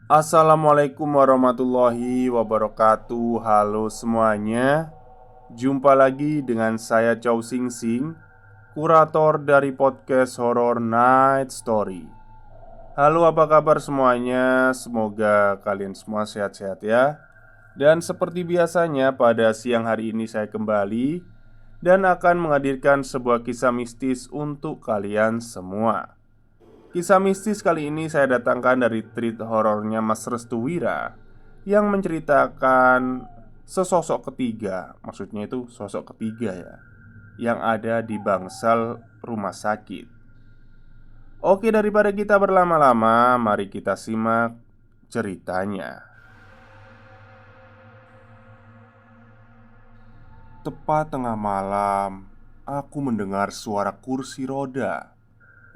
Assalamualaikum warahmatullahi wabarakatuh. Halo semuanya. Jumpa lagi dengan saya Chow Sing Sing, kurator dari podcast Horror Night Story. Halo, apa kabar semuanya? Semoga kalian semua sehat-sehat ya. Dan seperti biasanya pada siang hari ini saya kembali dan akan menghadirkan sebuah kisah mistis untuk kalian semua. Kisah mistis kali ini saya datangkan dari treat horornya Mas Restu Wira, yang menceritakan sesosok ketiga, maksudnya itu sosok ketiga ya, yang ada di bangsal rumah sakit. Oke, daripada kita berlama-lama, mari kita simak ceritanya. Tepat tengah malam, aku mendengar suara kursi roda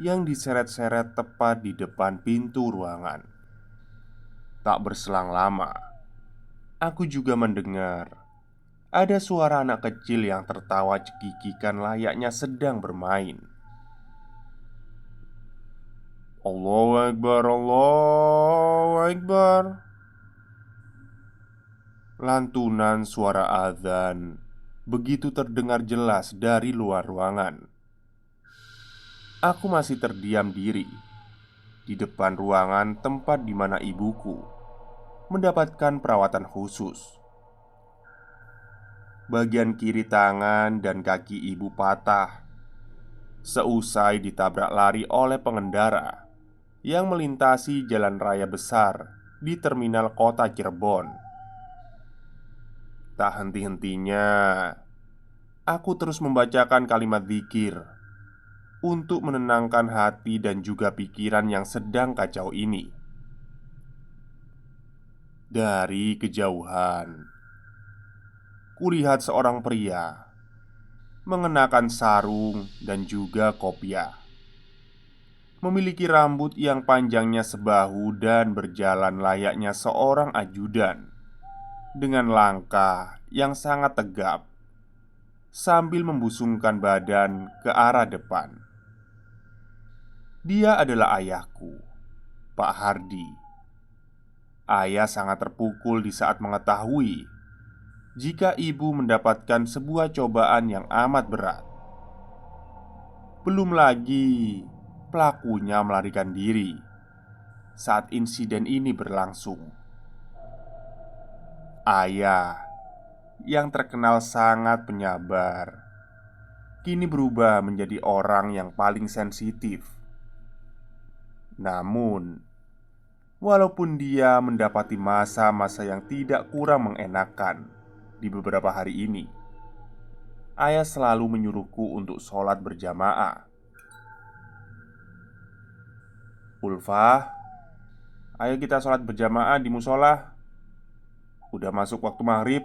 yang diseret-seret tepat di depan pintu ruangan. Tak berselang lama, aku juga mendengar ada suara anak kecil yang tertawa cekikikan layaknya sedang bermain. Allahu Akbar, Allahu Akbar. Lantunan suara azan begitu terdengar jelas dari luar ruangan. Aku masih terdiam diri di depan ruangan tempat di mana ibuku mendapatkan perawatan khusus. Bagian kiri tangan dan kaki ibu patah seusai ditabrak lari oleh pengendara yang melintasi jalan raya besar di terminal kota Cirebon. Tak henti-hentinya, aku terus membacakan kalimat zikir untuk menenangkan hati dan juga pikiran yang sedang kacau ini. Dari kejauhan, kulihat seorang pria mengenakan sarung dan juga kopiah, memiliki rambut yang panjangnya sebahu dan berjalan layaknya seorang ajudan dengan langkah yang sangat tegap sambil membusungkan badan ke arah depan. Dia adalah ayahku, Pak Hardi. Ayah sangat terpukul di saat mengetahui jika ibu mendapatkan sebuah cobaan yang amat berat. Belum lagi pelakunya melarikan diri saat insiden ini berlangsung. Ayah yang terkenal sangat penyabar kini berubah menjadi orang yang paling sensitif. Namun, walaupun dia mendapati masa-masa yang tidak kurang mengenakan di beberapa hari ini, ayah selalu menyuruhku untuk sholat berjamaah. "Ulfah, ayo kita sholat berjamaah di musola. Udah masuk waktu maghrib."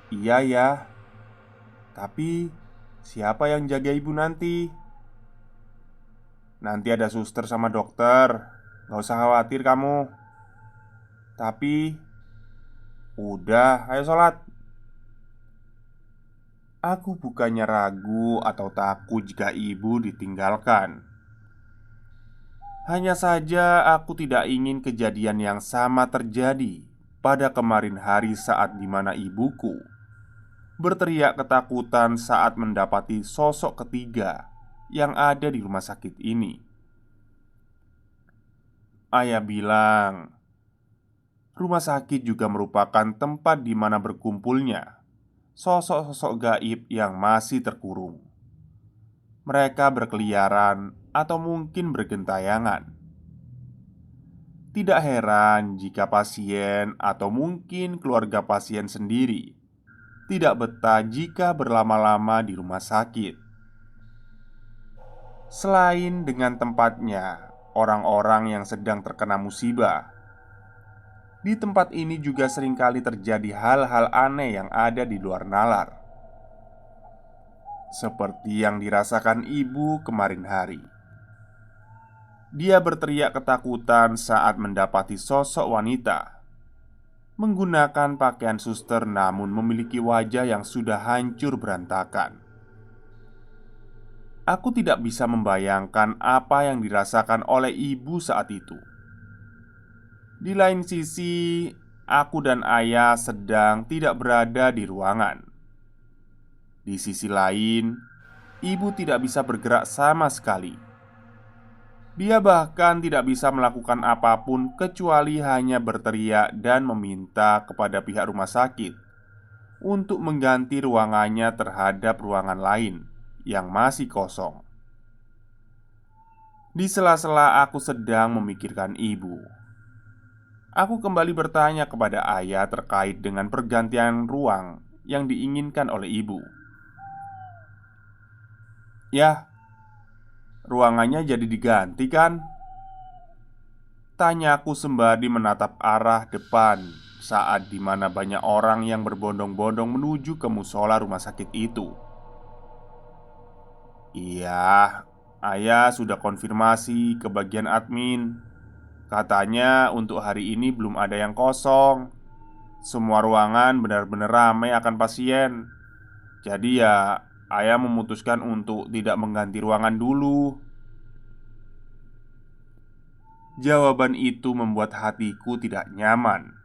"Iya ya, tapi siapa yang jaga ibu nanti?" "Nanti ada suster sama dokter. Gak usah khawatir kamu." "Tapi udah, ayo sholat." Aku bukannya ragu atau takut jika ibu ditinggalkan. Hanya saja aku tidak ingin kejadian yang sama terjadi pada kemarin hari saat dimana ibuku berteriak ketakutan saat mendapati sosok ketiga yang ada di rumah sakit ini. Ayah bilang, rumah sakit juga merupakan tempat di mana berkumpulnya sosok-sosok gaib yang masih terkurung. Mereka berkeliaran atau mungkin bergentayangan. Tidak heran jika pasien atau mungkin keluarga pasien sendiri tidak betah jika berlama-lama di rumah sakit. Selain dengan tempatnya orang-orang yang sedang terkena musibah, di tempat ini juga seringkali terjadi hal-hal aneh yang ada di luar nalar, seperti yang dirasakan ibu kemarin hari. Dia berteriak ketakutan saat mendapati sosok wanita menggunakan pakaian suster namun memiliki wajah yang sudah hancur berantakan. Aku tidak bisa membayangkan apa yang dirasakan oleh ibu saat itu. Di lain sisi, aku dan ayah sedang tidak berada di ruangan. Di sisi lain, ibu tidak bisa bergerak sama sekali. Dia bahkan tidak bisa melakukan apapun kecuali hanya berteriak dan meminta kepada pihak rumah sakit untuk mengganti ruangannya terhadap ruangan lain yang masih kosong. Di sela-sela aku sedang memikirkan ibu, aku kembali bertanya kepada ayah terkait dengan pergantian ruang yang diinginkan oleh ibu. "Ya, ruangannya jadi diganti kan?" tanyaku sembari menatap arah depan saat dimana banyak orang yang berbondong-bondong menuju ke musola rumah sakit itu. "Iya, ayah sudah konfirmasi ke bagian admin. Katanya untuk hari ini belum ada yang kosong. Semua ruangan benar-benar ramai akan pasien. Jadi ya, ayah memutuskan untuk tidak mengganti ruangan dulu." Jawaban itu membuat hatiku tidak nyaman.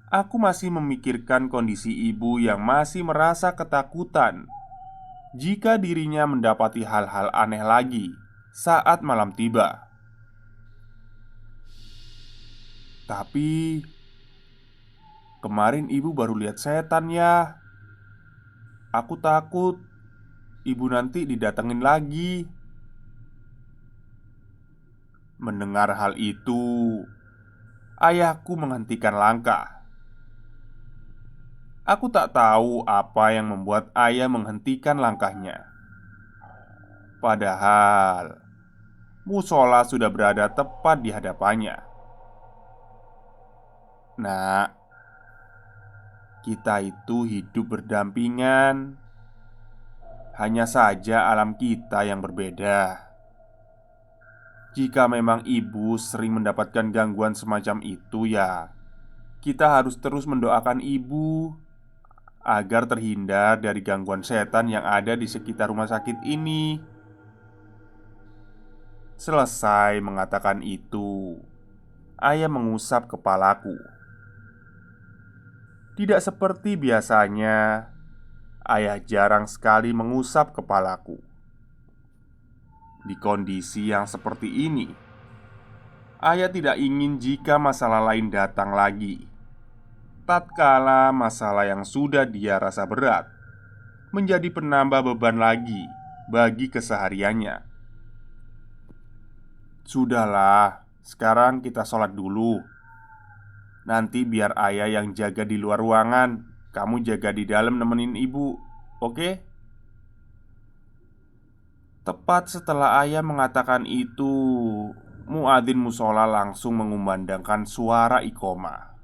Aku masih memikirkan kondisi ibu yang masih merasa ketakutan jika dirinya mendapati hal-hal aneh lagi saat malam tiba. "Tapi kemarin ibu baru lihat setan ya. Aku takut ibu nanti didatengin lagi." Mendengar hal itu, ayahku menghentikan langkah. Aku tak tahu apa yang membuat ayah menghentikan langkahnya. Padahal musola sudah berada tepat di hadapannya. "Nak, kita itu hidup berdampingan. Hanya saja alam kita yang berbeda. Jika memang ibu sering mendapatkan gangguan semacam itu, ya kita harus terus mendoakan ibu agar terhindar dari gangguan setan yang ada di sekitar rumah sakit ini." Selesai mengatakan itu, ayah mengusap kepalaku. Tidak seperti biasanya, ayah jarang sekali mengusap kepalaku. Di kondisi yang seperti ini, ayah tidak ingin jika masalah lain datang lagi. Tatkala masalah yang sudah dia rasa berat menjadi penambah beban lagi bagi kesehariannya. "Sudahlah, sekarang kita sholat dulu. Nanti biar ayah yang jaga di luar ruangan, kamu jaga di dalam nemenin ibu, oke?" Tepat setelah ayah mengatakan itu, muadzin musola langsung mengumandangkan suara iqomah.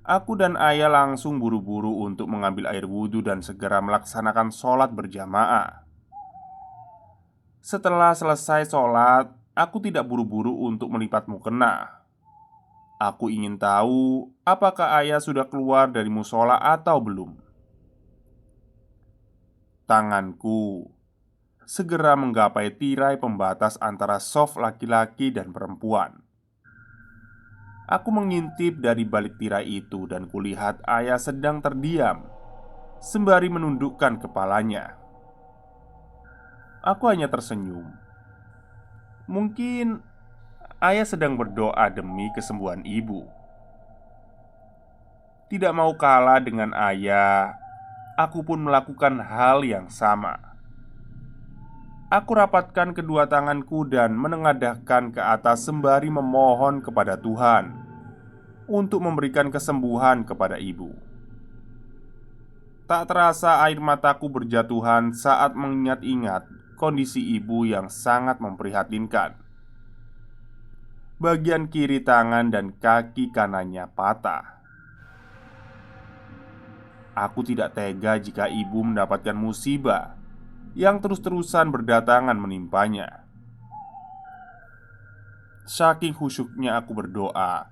Aku dan ayah langsung buru-buru untuk mengambil air wudhu dan segera melaksanakan sholat berjamaah. Setelah selesai sholat, aku tidak buru-buru untuk melipat mukena. Aku ingin tahu apakah ayah sudah keluar dari musola atau belum. Tanganku segera menggapai tirai pembatas antara soft laki-laki dan perempuan. Aku mengintip dari balik tirai itu dan kulihat ayah sedang terdiam sembari menundukkan kepalanya. Aku hanya tersenyum. Mungkin ayah sedang berdoa demi kesembuhan ibu. Tidak mau kalah dengan ayah, aku pun melakukan hal yang sama. Aku rapatkan kedua tanganku dan menengadahkan ke atas sembari memohon kepada Tuhan untuk memberikan kesembuhan kepada ibu. Tak terasa air mataku berjatuhan saat mengingat-ingat kondisi ibu yang sangat memprihatinkan. Bagian kiri tangan dan kaki kanannya patah. Aku tidak tega jika ibu mendapatkan musibah yang terus-terusan berdatangan menimpanya. Saking khusyuknya aku berdoa,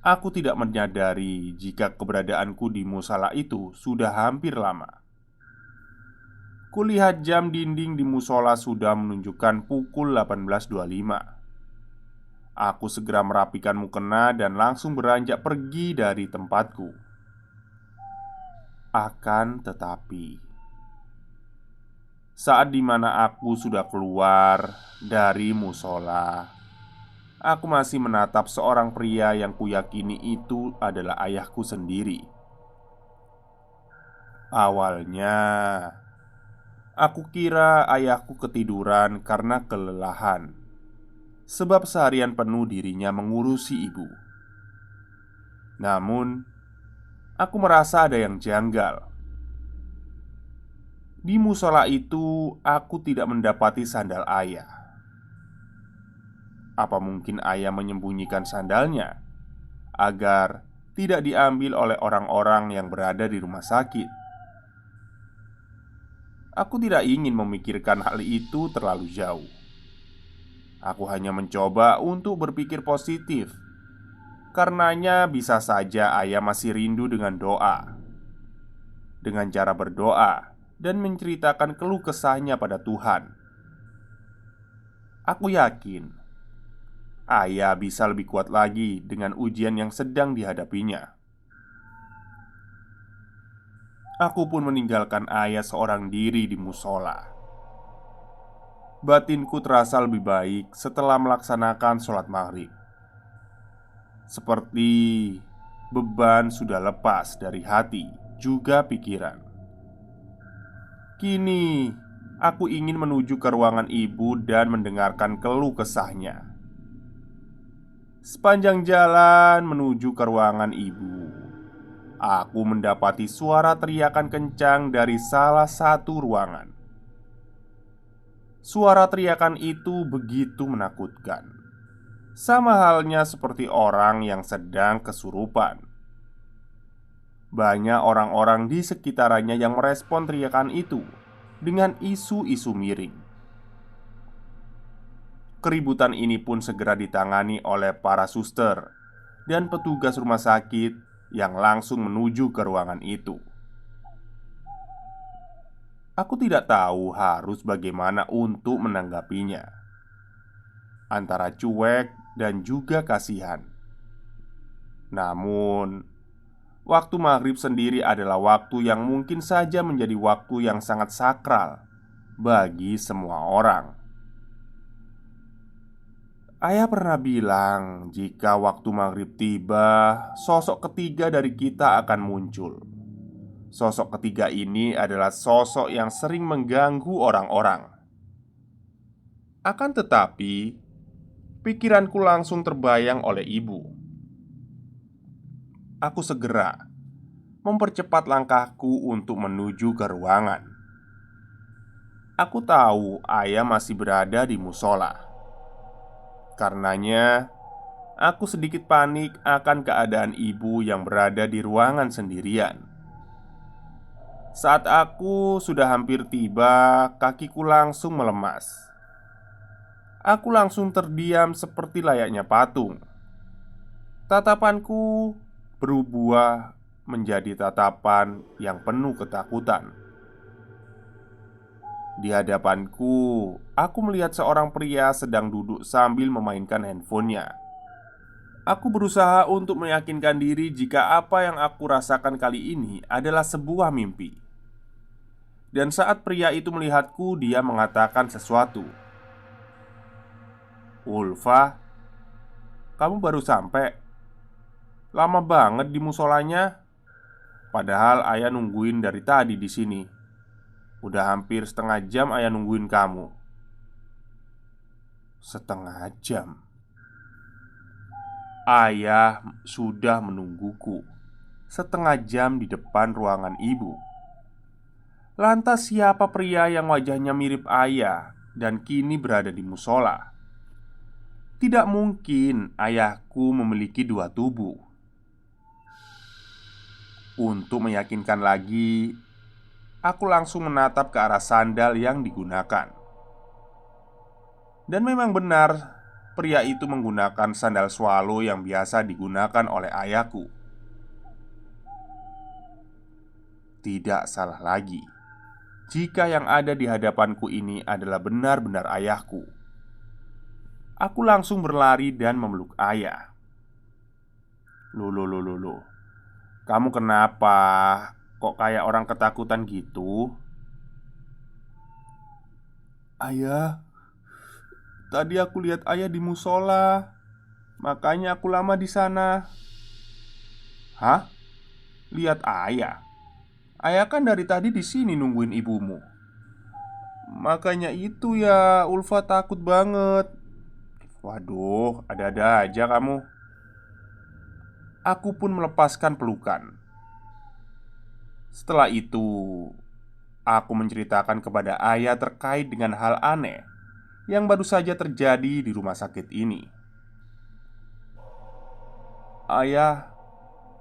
aku tidak menyadari jika keberadaanku di musala itu sudah hampir lama. Kulihat jam dinding di musola sudah menunjukkan pukul 18.25. Aku segera merapikan mukena dan langsung beranjak pergi dari tempatku. Akan tetapi, saat dimana aku sudah keluar dari musola, aku masih menatap seorang pria yang kuyakini itu adalah ayahku sendiri. Awalnya, aku kira ayahku ketiduran karena kelelahan, sebab seharian penuh dirinya mengurusi ibu. Namun, aku merasa ada yang janggal. Di musola itu, aku tidak mendapati sandal ayah. Apa mungkin ayah menyembunyikan sandalnya agar tidak diambil oleh orang-orang yang berada di rumah sakit? Aku tidak ingin memikirkan hal itu terlalu jauh. Aku hanya mencoba untuk berpikir positif. Karenanya bisa saja ayah masih rindu dengan doa. Dengan cara berdoa dan menceritakan keluh kesahnya pada Tuhan. Aku yakin ayah bisa lebih kuat lagi dengan ujian yang sedang dihadapinya. Aku pun meninggalkan ayah seorang diri di musola. Batinku terasa lebih baik setelah melaksanakan sholat maghrib. Seperti beban sudah lepas dari hati juga pikiran. Kini aku ingin menuju ke ruangan ibu dan mendengarkan keluh kesahnya. Sepanjang jalan menuju ke ruangan ibu, aku mendapati suara teriakan kencang dari salah satu ruangan. Suara teriakan itu begitu menakutkan, sama halnya seperti orang yang sedang kesurupan. Banyak orang-orang di sekitarnya yang merespon teriakan itu dengan isu-isu miring. Keributan ini pun segera ditangani oleh para suster dan petugas rumah sakit yang langsung menuju ke ruangan itu. Aku tidak tahu harus bagaimana untuk menanggapinya, antara cuek dan juga kasihan. Namun, waktu maghrib sendiri adalah waktu yang mungkin saja menjadi waktu yang sangat sakral bagi semua orang. Ayah pernah bilang, jika waktu maghrib tiba, sosok ketiga dari kita akan muncul. Sosok ketiga ini adalah sosok yang sering mengganggu orang-orang. Akan tetapi, pikiranku langsung terbayang oleh ibu. Aku segera mempercepat langkahku untuk menuju ke ruangan. Aku tahu ayah masih berada di musola. Karenanya, aku sedikit panik akan keadaan ibu yang berada di ruangan sendirian. Saat aku sudah hampir tiba, kakiku langsung melemas. Aku langsung terdiam seperti layaknya patung. Tatapanku berubah menjadi tatapan yang penuh ketakutan. Di hadapanku, aku melihat seorang pria sedang duduk sambil memainkan handphonenya. Aku berusaha untuk meyakinkan diri jika apa yang aku rasakan kali ini adalah sebuah mimpi. Dan saat pria itu melihatku, dia mengatakan sesuatu. "Ulfa, kamu baru sampai? Lama banget di musolanya. Padahal ayah nungguin dari tadi di sini. Udah hampir setengah jam ayah nungguin kamu." Setengah jam? Ayah sudah menungguku setengah jam di depan ruangan ibu. Lantas siapa pria yang wajahnya mirip ayah dan kini berada di musola? Tidak mungkin ayahku memiliki dua tubuh. Untuk meyakinkan lagi, aku langsung menatap ke arah sandal yang digunakan. Dan memang benar, pria itu menggunakan sandal swallow yang biasa digunakan oleh ayahku. Tidak salah lagi jika yang ada di hadapanku ini adalah benar-benar ayahku. Aku langsung berlari dan memeluk ayah. Loh, kamu kenapa? Kok kayak orang ketakutan gitu? Ayah, tadi aku lihat ayah di musola. Makanya aku lama di sana. Hah? Lihat ayah? Ayah kan dari tadi di sini nungguin ibumu. Makanya itu ya, Ulfa takut banget. Waduh, ada-ada aja kamu. Aku pun melepaskan pelukan. Setelah itu, aku menceritakan kepada ayah terkait dengan hal aneh yang baru saja terjadi di rumah sakit ini. Ayah,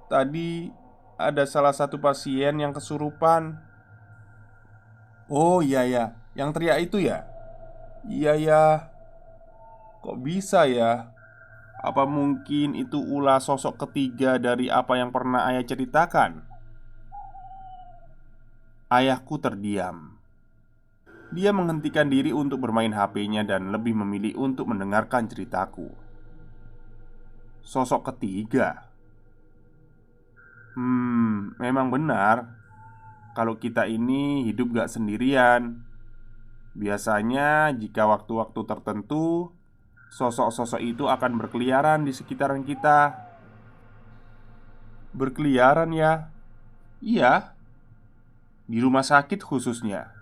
tadi ada salah satu pasien yang kesurupan. Oh iya ya, yang teriak itu ya? Iya ya, kok bisa ya? Apa mungkin itu ulah sosok ketiga dari apa yang pernah ayah ceritakan? Ayahku terdiam. Dia menghentikan diri untuk bermain HP-nya dan lebih memilih untuk mendengarkan ceritaku. Sosok ketiga. Memang benar. Kalau kita ini hidup gak sendirian. Biasanya jika waktu-waktu tertentu sosok-sosok itu akan berkeliaran di sekitaran kita. Berkeliaran ya? Iya, di rumah sakit khususnya.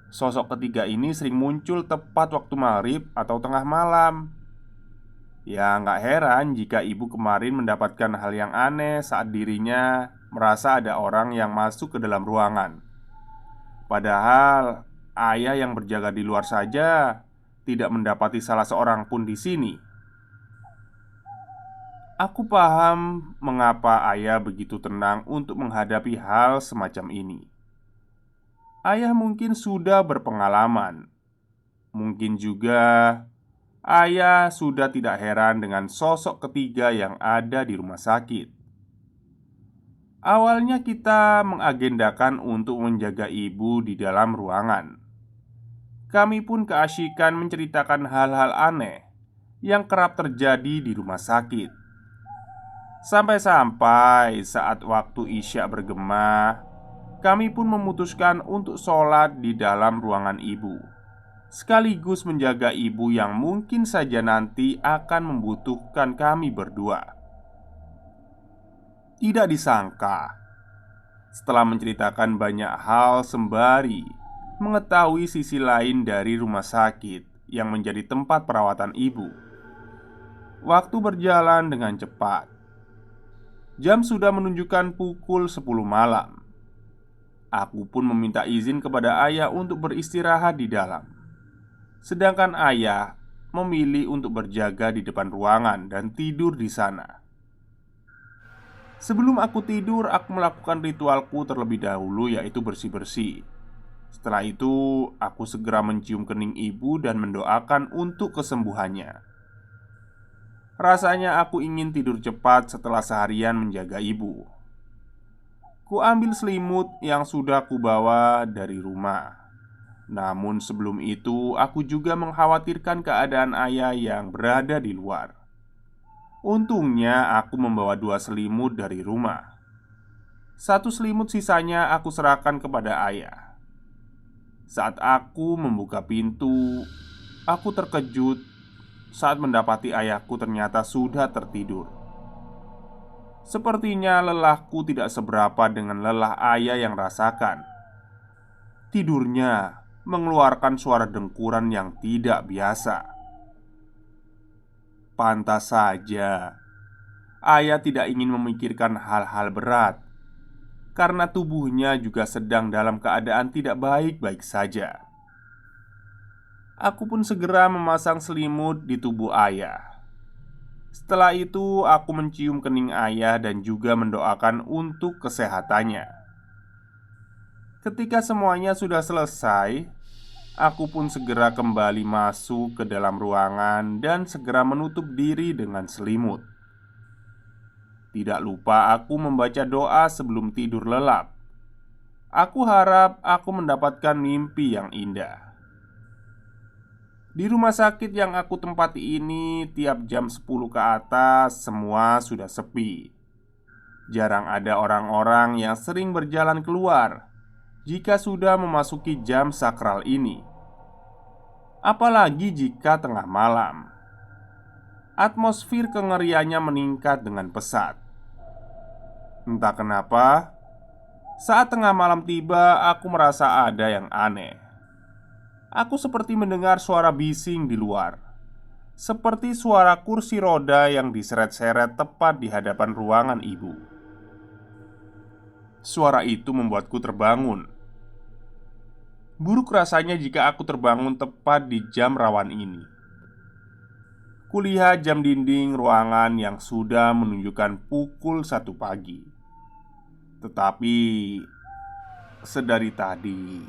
Sosok ketiga ini sering muncul tepat waktu maghrib atau tengah malam. Ya nggak heran jika ibu kemarin mendapatkan hal yang aneh saat dirinya merasa ada orang yang masuk ke dalam ruangan. Padahal ayah yang berjaga di luar saja tidak mendapati salah seorang pun di sini. Aku paham mengapa ayah begitu tenang untuk menghadapi hal semacam ini. Ayah mungkin sudah berpengalaman. Mungkin juga ayah sudah tidak heran dengan sosok ketiga yang ada di rumah sakit. Awalnya kita mengagendakan untuk menjaga ibu di dalam ruangan. Kami pun keasyikan menceritakan hal-hal aneh yang kerap terjadi di rumah sakit. Sampai-sampai saat waktu Isya bergema, kami pun memutuskan untuk sholat di dalam ruangan ibu, sekaligus menjaga ibu yang mungkin saja nanti akan membutuhkan kami berdua. Tidak disangka, setelah menceritakan banyak hal sembari mengetahui sisi lain dari rumah sakit yang menjadi tempat perawatan ibu, waktu berjalan dengan cepat. Jam sudah menunjukkan pukul 10 malam. Aku pun meminta izin kepada ayah untuk beristirahat di dalam. Sedangkan ayah memilih untuk berjaga di depan ruangan dan tidur di sana. Sebelum aku tidur, aku melakukan ritualku terlebih dahulu, yaitu bersih-bersih. Setelah itu, aku segera mencium kening ibu dan mendoakan untuk kesembuhannya. Rasanya aku ingin tidur cepat setelah seharian menjaga ibu. Ku ambil selimut yang sudah kubawa dari rumah. Namun sebelum itu, aku juga mengkhawatirkan keadaan ayah yang berada di luar. Untungnya aku membawa 2 selimut dari rumah. 1 selimut sisanya aku serahkan kepada ayah. Saat aku membuka pintu, aku terkejut saat mendapati ayahku ternyata sudah tertidur. Sepertinya lelahku tidak seberapa dengan lelah ayah yang rasakan. Tidurnya mengeluarkan suara dengkuran yang tidak biasa. Pantas saja ayah tidak ingin memikirkan hal-hal berat, karena tubuhnya juga sedang dalam keadaan tidak baik-baik saja. Aku pun segera memasang selimut di tubuh ayah. Setelah itu, aku mencium kening ayah dan juga mendoakan untuk kesehatannya. Ketika semuanya sudah selesai, aku pun segera kembali masuk ke dalam ruangan dan segera menutup diri dengan selimut. Tidak lupa aku membaca doa sebelum tidur lelap. Aku harap aku mendapatkan mimpi yang indah. Di rumah sakit yang aku tempati ini, tiap jam 10 ke atas semua sudah sepi. Jarang ada orang-orang yang sering berjalan keluar jika sudah memasuki jam sakral ini. Apalagi jika tengah malam. Atmosfer kengeriannya meningkat dengan pesat. Entah kenapa, saat tengah malam tiba, aku merasa ada yang aneh. Aku seperti mendengar suara bising di luar, seperti suara kursi roda yang diseret-seret tepat di hadapan ruangan ibu. Suara itu membuatku terbangun. Buruk rasanya jika aku terbangun tepat di jam rawan ini. Kulihat jam dinding ruangan yang sudah menunjukkan pukul 1 pagi. Tetapi sedari tadi,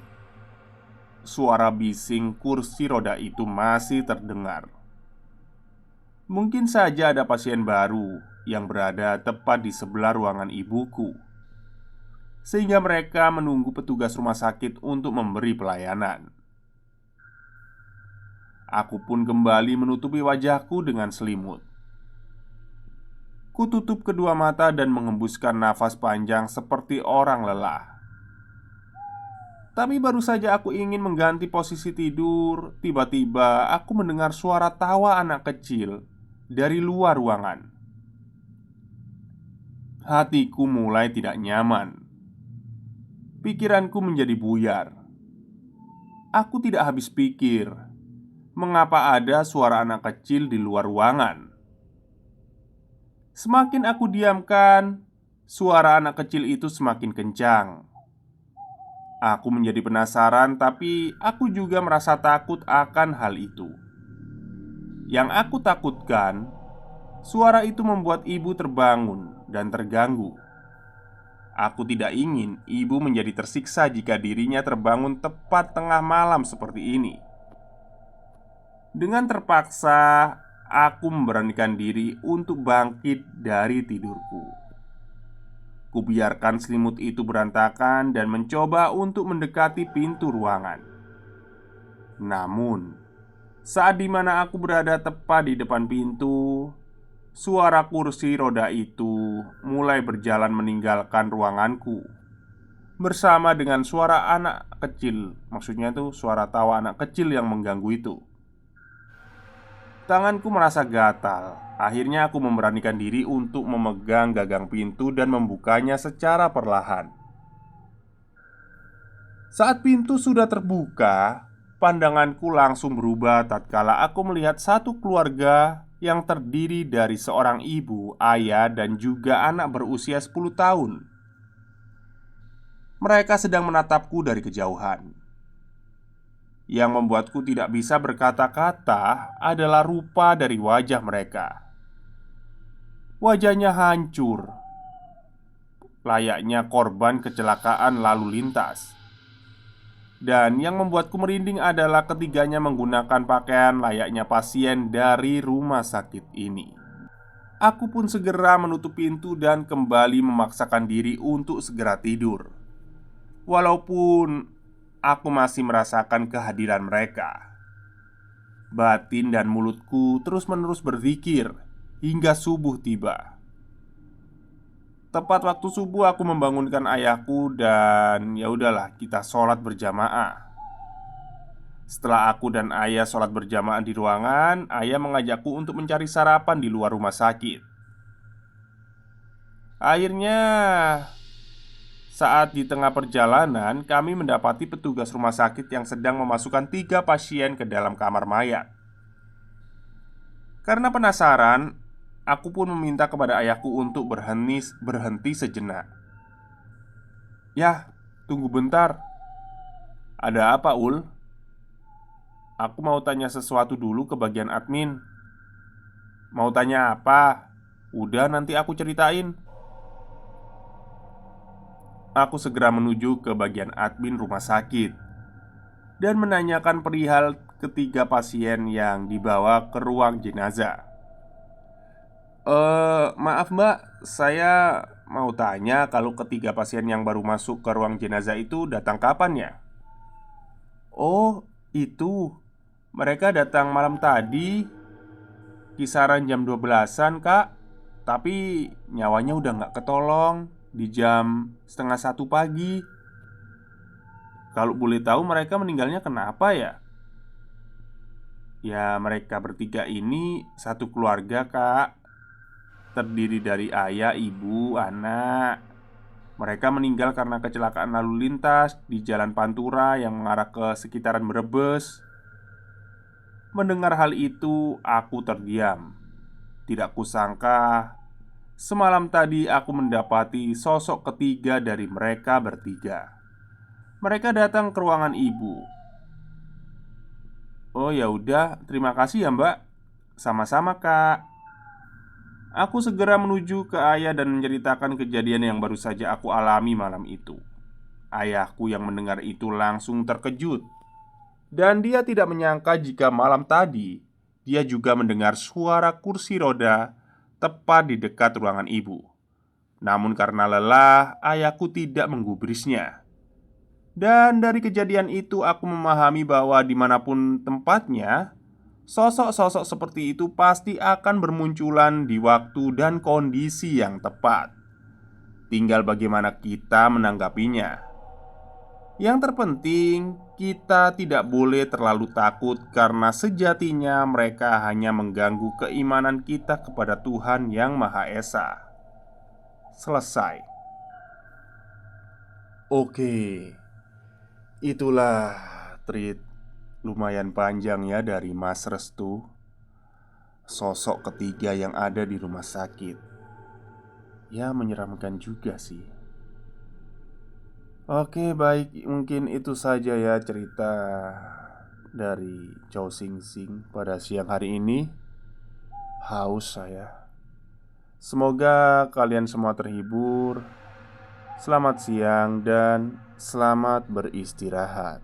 suara bising kursi roda itu masih terdengar. Mungkin saja ada pasien baru yang berada tepat di sebelah ruangan ibuku, sehingga mereka menunggu petugas rumah sakit untuk memberi pelayanan. Aku pun kembali menutupi wajahku dengan selimut. Kututup kedua mata dan mengembuskan nafas panjang seperti orang lelah. Tapi baru saja aku ingin mengganti posisi tidur, tiba-tiba aku mendengar suara tawa anak kecil dari luar ruangan. Hatiku mulai tidak nyaman. Pikiranku menjadi buyar. Aku tidak habis pikir, mengapa ada suara anak kecil di luar ruangan. Semakin aku diamkan, suara anak kecil itu semakin kencang. Aku menjadi penasaran, tapi aku juga merasa takut akan hal itu. Yang aku takutkan, suara itu membuat ibu terbangun dan terganggu. Aku tidak ingin ibu menjadi tersiksa jika dirinya terbangun tepat tengah malam seperti ini. Dengan terpaksa, aku memberanikan diri untuk bangkit dari tidurku. Kubiarkan selimut itu berantakan dan mencoba untuk mendekati pintu ruangan. Namun, saat dimana aku berada tepat di depan pintu, suara kursi roda itu mulai berjalan meninggalkan ruanganku bersama dengan suara anak kecil. Maksudnya tuh suara tawa anak kecil yang mengganggu itu. Tanganku merasa gatal. Akhirnya aku memberanikan diri untuk memegang gagang pintu dan membukanya secara perlahan. Saat pintu sudah terbuka, pandanganku langsung berubah tatkala aku melihat satu keluarga yang terdiri dari seorang ibu, ayah, dan juga anak berusia 10 tahun. Mereka sedang menatapku dari kejauhan. Yang membuatku tidak bisa berkata-kata adalah rupa dari wajah mereka. Wajahnya hancur, layaknya korban kecelakaan lalu lintas. Dan yang membuatku merinding adalah ketiganya menggunakan pakaian layaknya pasien dari rumah sakit ini. Aku pun segera menutup pintu dan kembali memaksakan diri untuk segera tidur. Walaupun aku masih merasakan kehadiran mereka. Batin dan mulutku terus-menerus berzikir hingga subuh tiba. Tepat waktu subuh aku membangunkan ayahku dan ya udahlah, kita sholat berjamaah. Setelah aku dan ayah sholat berjamaah di ruangan, ayah mengajakku untuk mencari sarapan di luar rumah sakit. Akhirnya, saat di tengah perjalanan, kami mendapati petugas rumah sakit yang sedang memasukkan 3 pasien ke dalam kamar mayat. Karena penasaran, aku pun meminta kepada ayahku untuk berhenti sejenak. "Yah, tunggu bentar. Ada apa, Ul? Aku mau tanya sesuatu dulu ke bagian admin." "Mau tanya apa? Udah, nanti aku ceritain." Aku segera menuju ke bagian admin rumah sakit dan menanyakan perihal ketiga pasien yang dibawa ke ruang jenazah. Maaf mbak, saya mau tanya kalau ketiga pasien yang baru masuk ke ruang jenazah itu datang kapan ya?" "Oh, itu. Mereka datang malam tadi, kisaran jam 12-an kak. Tapi nyawanya udah gak ketolong di jam setengah 1 pagi. Kalau boleh tahu mereka meninggalnya kenapa ya? Ya mereka bertiga ini satu keluarga kak, terdiri dari ayah, ibu, anak. Mereka meninggal karena kecelakaan lalu lintas di Jalan Pantura yang mengarah ke sekitaran Brebes. Mendengar hal itu, aku terdiam. Tidak kusangka, semalam tadi aku mendapati sosok ketiga dari mereka bertiga. Mereka datang ke ruangan ibu. "Oh ya udah, terima kasih ya Mbak." "Sama-sama Kak." Aku segera menuju ke ayah dan menceritakan kejadian yang baru saja aku alami malam itu. Ayahku yang mendengar itu langsung terkejut. Dan dia tidak menyangka jika malam tadi dia juga mendengar suara kursi roda tepat di dekat ruangan ibu. Namun karena lelah, ayahku tidak menggubrisnya. Dan dari kejadian itu aku memahami bahwa dimanapun tempatnya, sosok-sosok seperti itu pasti akan bermunculan di waktu dan kondisi yang tepat. Tinggal bagaimana kita menanggapinya. Yang terpenting, kita tidak boleh terlalu takut karena sejatinya mereka hanya mengganggu keimanan kita kepada Tuhan Yang Maha Esa. Selesai. Oke, itulah treat lumayan panjang ya dari Mas Restu, sosok ketiga yang ada di rumah sakit. Ya menyeramkan juga sih. Oke baik, mungkin itu saja ya cerita dari Chow Sing Sing pada siang hari ini. Haus saya. Semoga kalian semua terhibur. Selamat siang dan selamat beristirahat.